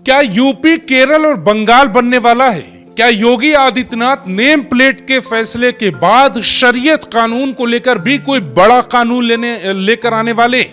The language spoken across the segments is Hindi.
क्या यूपी, केरल और बंगाल बनने वाला है? क्या योगी आदित्यनाथ नेम प्लेट के फैसले के बाद शरीयत कानून को लेकर भी कोई बड़ा कानून लेकर आने वाले?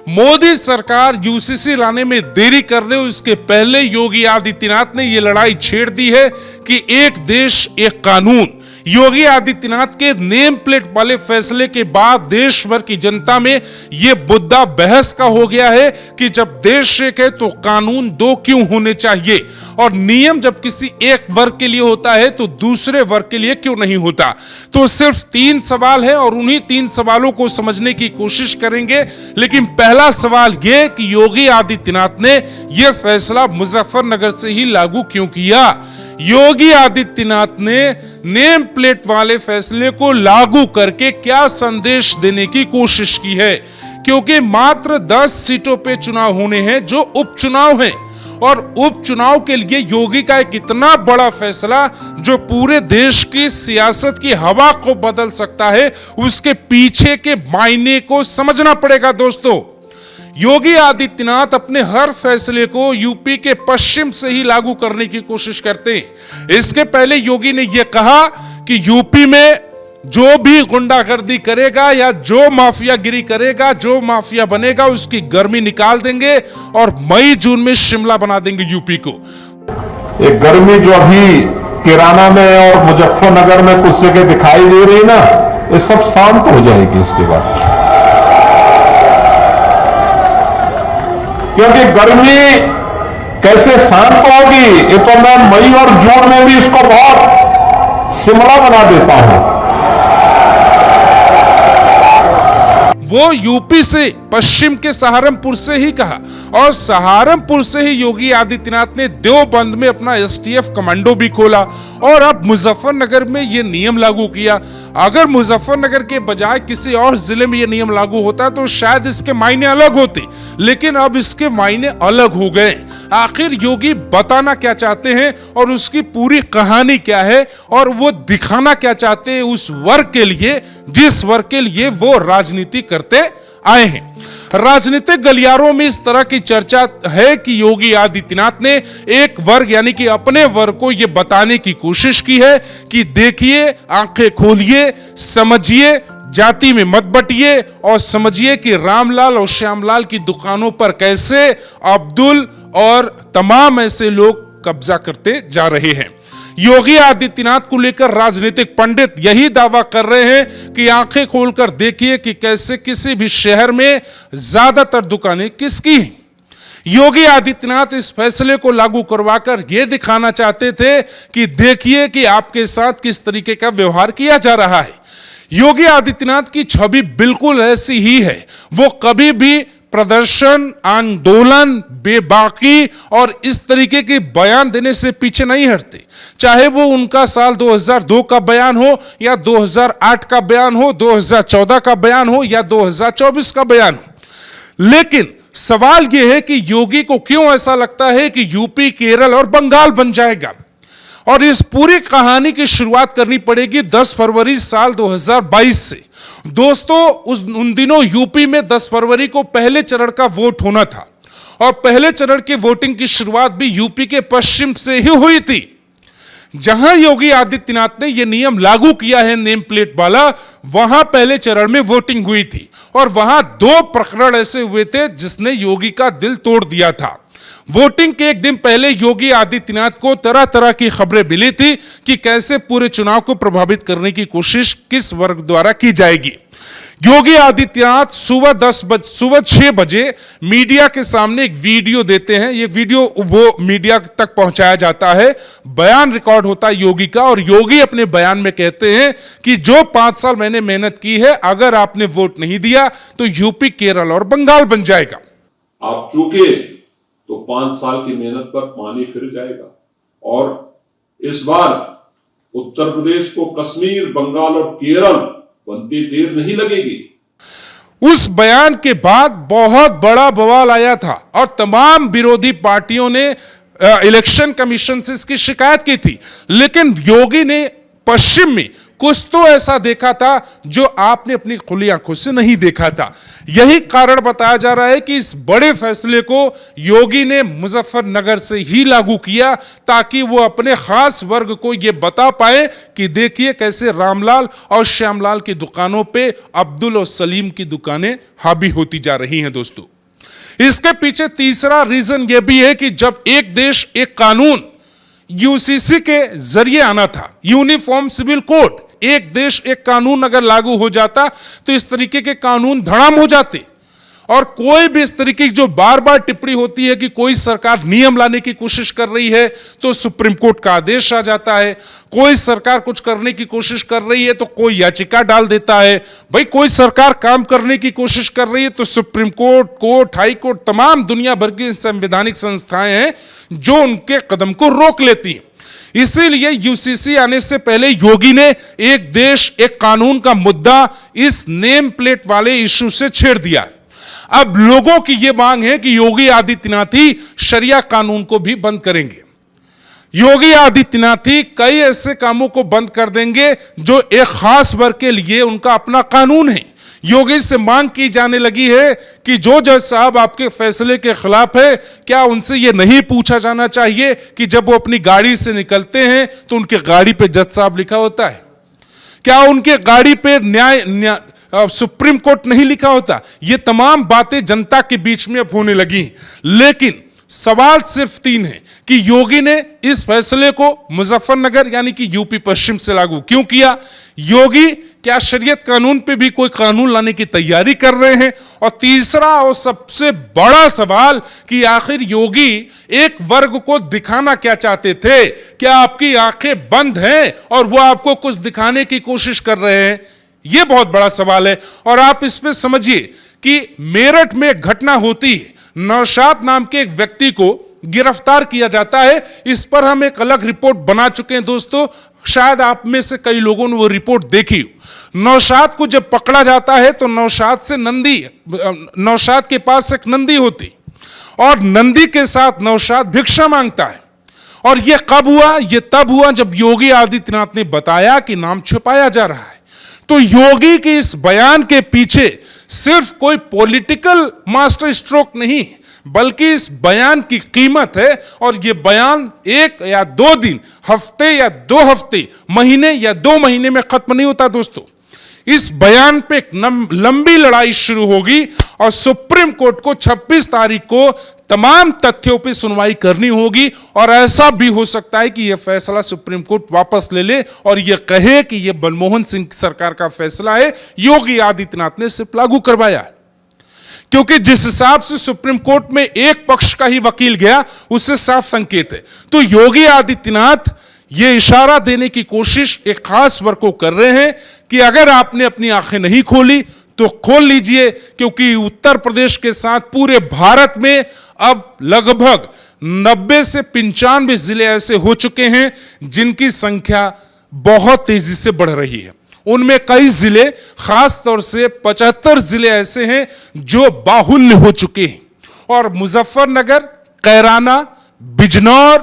मोदी सरकार यूसीसी लाने में देरी कर रहे हो, इसके पहले योगी आदित्यनाथ ने यह लड़ाई छेड़ दी है कि एक देश एक कानून। योगी आदित्यनाथ के नेम प्लेट वाले फैसले के बाद देश भर की जनता में यह मुद्दा बहस का हो गया है कि जब देश एक है तो कानून दो क्यों होने चाहिए, और नियम जब किसी एक वर्ग के लिए होता है तो दूसरे वर्ग के लिए क्यों नहीं होता। तो सिर्फ 3 सवाल है और उन्हीं 3 सवालों को समझने की कोशिश करेंगे। लेकिन पहला सवाल यह कि योगी आदित्यनाथ ने यह फैसला मुजफ्फरनगर से ही लागू क्यों किया। योगी आदित्यनाथ ने नेम प्लेट वाले फैसले को लागू करके क्या संदेश देने की कोशिश की है, क्योंकि मात्र 10 सीटों पे चुनाव होने हैं जो उपचुनाव हैं, और उपचुनाव के लिए योगी का एक इतना बड़ा फैसला जो पूरे देश की सियासत की हवा को बदल सकता है, उसके पीछे के मायने को समझना पड़ेगा। दोस्तों, योगी आदित्यनाथ अपने हर फैसले को यूपी के पश्चिम से ही लागू करने की कोशिश करते हैं। इसके पहले योगी ने यह कहा कि यूपी में जो भी गुंडागर्दी करेगा या जो माफियागिरी करेगा, जो माफिया बनेगा, उसकी गर्मी निकाल देंगे और मई जून में शिमला बना देंगे यूपी को। एक गर्मी जो अभी किराना में और मुजफ्फरनगर में कुछ जगह दिखाई दे रही ना, ये सब शांत हो जाएगी इसके बाद, क्योंकि गर्मी कैसे शांत होगी ये तो मैं मई और जून में भी इसको बहुत शिमला बना देता हूं। वो यूपी से, पश्चिम के सहारनपुर से ही कहा, और सहारनपुर से ही योगी आदित्यनाथ ने देवबंद में अपना एसटीएफ कमांडो भी खोला, और अब मुजफ्फरनगर में यह नियम लागू किया। अगर मुजफ्फरनगर के बजाय किसी और जिले में यह नियम लागू होता तो शायद इसके मायने अलग होते, लेकिन अब इसके मायने अलग हो गए। आखिर योगी बताना क्या चाहते हैं और उसकी पूरी कहानी क्या है, और वो दिखाना क्या चाहते हैं उस वर्ग के लिए जिस वर्ग के लिए वो राजनीति करते आए हैं। राजनीतिक गलियारों में इस तरह की चर्चा है कि योगी आदित्यनाथ ने एक वर्ग यानी कि अपने वर्ग को यह बताने की कोशिश की है कि देखिए, आंखें खोलिए, समझिए, जाति में मत बटिए और समझिए कि रामलाल और श्यामलाल की दुकानों पर कैसे अब्दुल और तमाम ऐसे लोग कब्जा करते जा रहे हैं। योगी आदित्यनाथ को लेकर राजनीतिक पंडित यही दावा कर रहे हैं कि आंखें खोलकर देखिए कि कैसे किसी भी शहर में ज्यादातर दुकानें किसकी हैं। योगी आदित्यनाथ इस फैसले को लागू करवाकर यह दिखाना चाहते थे कि देखिए कि आपके साथ किस तरीके का व्यवहार किया जा रहा है। योगी आदित्यनाथ की छवि बिल्कुल ऐसी ही है। वो कभी भी प्रदर्शन, आंदोलन, बेबाकी और इस तरीके के बयान देने से पीछे नहीं हटते, चाहे वो उनका साल 2002 का बयान हो या 2008 का बयान हो, 2014 का बयान हो या 2024 का बयान हो। लेकिन सवाल यह है कि योगी को क्यों ऐसा लगता है कि यूपी, केरल और बंगाल बन जाएगा, और इस पूरी कहानी की शुरुआत करनी पड़ेगी 10 फरवरी साल 2022 से। दोस्तों, उन दिनों यूपी में 10 फरवरी को पहले चरण का वोट होना था, और पहले चरण की वोटिंग की शुरुआत भी यूपी के पश्चिम से ही हुई थी। जहां योगी आदित्यनाथ ने यह नियम लागू किया है नेम प्लेट वाला, वहां पहले चरण में वोटिंग हुई थी, और वहां 2 प्रकरण ऐसे हुए थे जिसने योगी का दिल तोड़ दिया था। वोटिंग के एक दिन पहले योगी आदित्यनाथ को तरह तरह की खबरें मिली थी कि कैसे पूरे चुनाव को प्रभावित करने की कोशिश किस वर्ग द्वारा की जाएगी। योगी आदित्यनाथ सुबह 6 बजे मीडिया के सामने एक वीडियो देते हैं। यह वीडियो वो मीडिया तक पहुंचाया जाता है, बयान रिकॉर्ड होता है योगी का, और योगी अपने बयान में कहते हैं कि जो 5 साल मैंने मेहनत की है, अगर आपने वोट नहीं दिया तो यूपी, केरल और बंगाल बन जाएगा। आप चूके तो 5 साल की मेहनत पर पानी फिर जाएगा, और इस बार उत्तर प्रदेश को कश्मीर, बंगाल और केरल बनते देर नहीं लगेगी। उस बयान के बाद बहुत बड़ा बवाल आया था, और तमाम विरोधी पार्टियों ने इलेक्शन कमीशन से इसकी शिकायत की थी, लेकिन योगी ने पश्चिम में कुछ तो ऐसा देखा था जो आपने अपनी खुली आंखों से नहीं देखा था। यही कारण बताया जा रहा है कि इस बड़े फैसले को योगी ने मुजफ्फरनगर से ही लागू किया, ताकि वो अपने खास वर्ग को यह बता पाए कि देखिए कैसे रामलाल और श्यामलाल की दुकानों पे अब्दुल और सलीम की दुकानें हावी होती जा रही हैं। दोस्तों, इसके पीछे तीसरा रीजन यह भी है कि जब एक देश एक कानून यूसीसी के जरिए आना था, यूनिफॉर्म सिविल कोड, एक देश एक कानून अगर लागू हो जाता तो इस तरीके के कानून धड़ाम हो जाते। और कोई भी इस तरीके की जो बार बार टिप्पणी होती है कि कोई सरकार नियम लाने की कोशिश कर रही है तो सुप्रीम कोर्ट का आदेश आ जाता है, कोई सरकार कुछ करने की कोशिश कर रही है तो कोई याचिका डाल देता है। भाई, कोई सरकार काम करने की कोशिश कर रही है तो सुप्रीम कोर्ट, हाई कोर्ट, तमाम दुनिया भर की संवैधानिक संस्थाएं हैं जो उनके कदम को रोक लेती हैं। इसीलिए यूसीसी आने से पहले योगी ने एक देश एक कानून का मुद्दा इस नेम प्लेट वाले इश्यू से छेड़ दिया। अब लोगों की यह मांग है कि योगी आदित्यनाथ ही शरिया कानून को भी बंद करेंगे। योगी आदित्यनाथ ही कई ऐसे कामों को बंद कर देंगे जो एक खास वर्ग के लिए उनका अपना कानून है। योगी से मांग की जाने लगी है कि जो जज साहब आपके फैसले के खिलाफ है, क्या उनसे यह नहीं पूछा जाना चाहिए कि जब वो अपनी गाड़ी से निकलते हैं तो उनके गाड़ी पे जज साहब लिखा होता है? क्या उनके गाड़ी पे न्याय सुप्रीम कोर्ट नहीं लिखा होता? ये तमाम बातें जनता के बीच में अब होने लगी। लेकिन सवाल सिर्फ 3 है कि योगी ने इस फैसले को मुजफ्फरनगर यानी कि यूपी पश्चिम से लागू क्यों किया? योगी क्या शरीयत कानून पे भी कोई कानून लाने की तैयारी कर रहे हैं? और तीसरा और सबसे बड़ा सवाल कि आखिर योगी एक वर्ग को दिखाना क्या चाहते थे? क्या आपकी आंखें बंद हैं और वो आपको कुछ दिखाने की कोशिश कर रहे हैं? यह बहुत बड़ा सवाल है। और आप इसमें समझिए कि मेरठ में एक घटना होती है, नौशाद नाम के एक व्यक्ति को गिरफ्तार किया जाता है। इस पर हम एक अलग रिपोर्ट बना चुके हैं दोस्तों, शायद आप में से कई लोगों ने वो रिपोर्ट देखी। नौशाद को जब पकड़ा जाता है तो नौशाद के पास एक नंदी होती और नंदी के साथ नौशाद भिक्षा मांगता है। और यह कब हुआ? यह तब हुआ जब योगी आदित्यनाथ ने बताया कि नाम छुपाया जा रहा है। तो योगी के इस बयान के पीछे सिर्फ कोई पॉलिटिकल मास्टर स्ट्रोक नहीं, बल्कि इस बयान की कीमत है। और यह बयान 1 या 2 दिन, हफ्ते या 2 हफ्ते, महीने या 2 महीने में खत्म नहीं होता दोस्तों। इस बयान पे एक लंबी लड़ाई शुरू होगी और सुप्रीम कोर्ट को 26 तारीख को तमाम तथ्यों पे सुनवाई करनी होगी। और ऐसा भी हो सकता है कि यह फैसला सुप्रीम कोर्ट वापस ले ले और यह कहे कि यह मनमोहन सिंह सरकार का फैसला है, योगी आदित्यनाथ ने सिर्फ लागू करवाया। क्योंकि जिस हिसाब से सुप्रीम कोर्ट में एक पक्ष का ही वकील गया, उससे साफ संकेत है। तो योगी आदित्यनाथ ये इशारा देने की कोशिश एक खास वर्ग को कर रहे हैं कि अगर आपने अपनी आंखें नहीं खोली तो खोल लीजिए, क्योंकि उत्तर प्रदेश के साथ पूरे भारत में अब लगभग 90 से 95 जिले ऐसे हो चुके हैं जिनकी संख्या बहुत तेजी से बढ़ रही है। उनमें कई जिले, खास तौर से 75 जिले ऐसे हैं जो बाहुल्य हो चुके हैं। और मुजफ्फरनगर, कैराना, बिजनौर,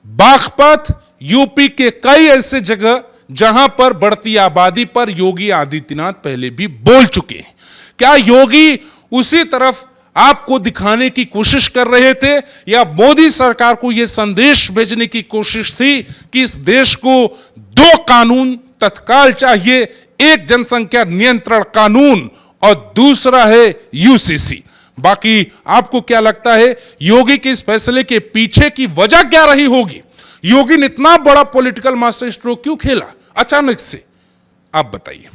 बागपत, यूपी के कई ऐसे जगह जहां पर बढ़ती आबादी पर योगी आदित्यनाथ पहले भी बोल चुके हैं। क्या योगी उसी तरफ आपको दिखाने की कोशिश कर रहे थे, या मोदी सरकार को यह संदेश भेजने की कोशिश थी कि इस देश को 2 कानून तत्काल चाहिए, एक जनसंख्या नियंत्रण कानून और दूसरा है यूसीसी? बाकी आपको क्या लगता है, योगी के इस फैसले के पीछे की वजह क्या रही होगी? योगी ने इतना बड़ा पॉलिटिकल मास्टर स्ट्रोक क्यों खेला अचानक से? आप बताइए।